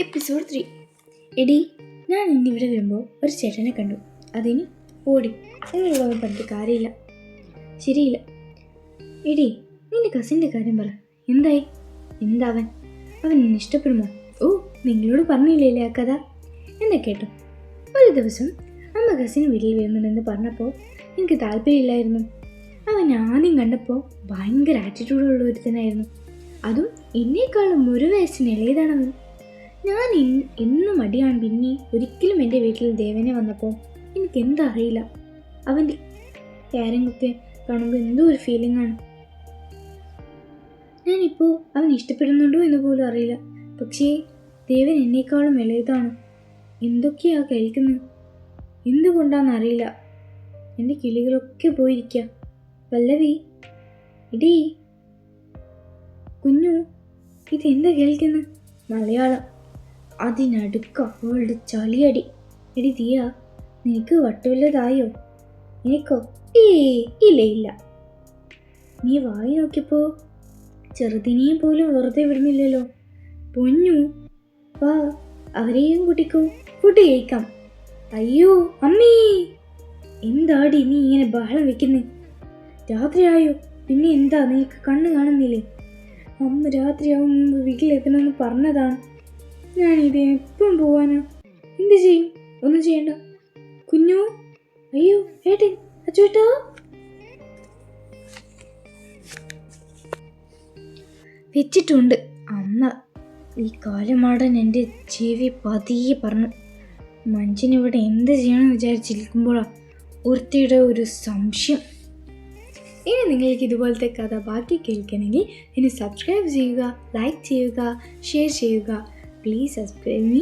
Episode 3. എടി, ഞാൻ ഇന്നിവിടെ വരുമ്പോൾ ഒരു ചേട്ടനെ കണ്ടു. അതിന് ഓടി. നിങ്ങൾ പറഞ്ഞിട്ട് കാര്യമില്ല, ശരിയില്ല. എടി, നിന്റെ കസിൻ്റെ കാര്യം പറ. എന്തായി? എന്താവൻ? അവൻ എന്നെ ഇഷ്ടപ്പെടുമോ? ഓ, നിങ്ങളോട് പറഞ്ഞില്ലേ ആ കഥ? എന്നെ കേട്ടോ. ഒരു ദിവസം അമ്മ കസിൻ വീട്ടിൽ വരുന്നുണ്ടെന്ന് പറഞ്ഞപ്പോൾ എനിക്ക് താല്പര്യമില്ലായിരുന്നു. അവൻ ആദ്യം കണ്ടപ്പോൾ ഭയങ്കര ആറ്റിറ്റ്യൂഡുള്ള ഒരുത്തനായിരുന്നു. അതും എന്നേക്കാളും 1 വയസ്സിന് ഇളയതാണവൻ. ഞാൻ എന്നും മടിയാണ്. പിന്നെ ഒരിക്കലും എൻ്റെ വീട്ടിൽ ദേവനെ വന്നപ്പോൾ എനിക്ക് എന്താ അറിയില്ല, അവൻ്റെ ക്യാരങ്ങൊക്കെ കാണുമ്പോൾ എന്തോ ഒരു ഫീലിംഗാണ്. ഞാനിപ്പോൾ അവൻ ഇഷ്ടപ്പെടുന്നുണ്ടോ എന്ന് പോലും അറിയില്ല. പക്ഷേ ദേവൻ എന്നേക്കാളും ഇളയതാണ്. എന്തൊക്കെയാ കേൾക്കുന്നത്, എന്തുകൊണ്ടാണെന്നറിയില്ല. എൻ്റെ കിളികളൊക്കെ പോയിരിക്കുക. പല്ലവി, ഇടീ കുഞ്ഞു, ഇതെന്താ കേൾക്കുന്നത്? മലയാളം. അതിനടുക്ക അവളുടെ ചളിയടി. എടി ദിയ, നിനക്ക് വട്ടുവല്ലതായോ? എനിക്കോ? ഇല്ല. നീ വായി നോക്കിയപ്പോൾ ചെറുതിനെയും പോലും വെറുതെ വിടുന്നില്ലല്ലോ. പൊന്നു, വാ, അവരെയും കൂട്ടിക്കോ, ഫുഡ് കഴിക്കാം. അയ്യോ അമ്മീ, എന്താടി നീ ഇങ്ങനെ ബഹളം വെക്കുന്നത്? രാത്രിയായോ? പിന്നെ എന്താ, നിനക്ക് കണ്ണ് കാണുന്നില്ലേ? അമ്മ രാത്രിയാവും മുമ്പ് വീട്ടിലെത്തണമെന്ന് പറഞ്ഞതാണ്. ഞാനിത് എപ്പം പോവാനാ? എന്ത് ചെയ്യും? ഒന്നും ചെയ്യണ്ട കുഞ്ഞു. അയ്യോ ഏട്ടൻ, അച്ചുവേട്ടാ. വെച്ചിട്ടുണ്ട് അമ്മ. ഈ കാലമാടൻ എൻ്റെ ചെവി പതിയെ പറഞ്ഞു. മനുഷ്യനിവിടെ എന്ത് ചെയ്യണമെന്ന് വിചാരിച്ചിരിക്കുമ്പോഴാണ് ഒരുത്തിയുടെ ഒരു സംശയം. ഇനി നിങ്ങൾക്ക് ഇതുപോലത്തെ കഥ ബാക്കി കേൾക്കണമെങ്കിൽ ഇനി സബ്സ്ക്രൈബ് ചെയ്യുക, ലൈക്ക് ചെയ്യുക, ഷെയർ ചെയ്യുക. Please subscribe me.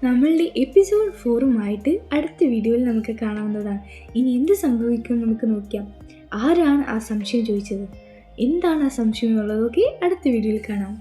നമ്മളുടെ എപ്പിസോഡ് 4 അടുത്ത വീഡിയോയിൽ നമുക്ക് കാണാവുന്നതാണ്. ഇനി എന്ത് സംഭവിക്കും നമുക്ക് നോക്കാം. ആരാണ് ആ സംശയം ചോദിച്ചത്, എന്താണ് ആ സംശയം എന്നുള്ളതൊക്കെ അടുത്ത വീഡിയോയിൽ കാണാം.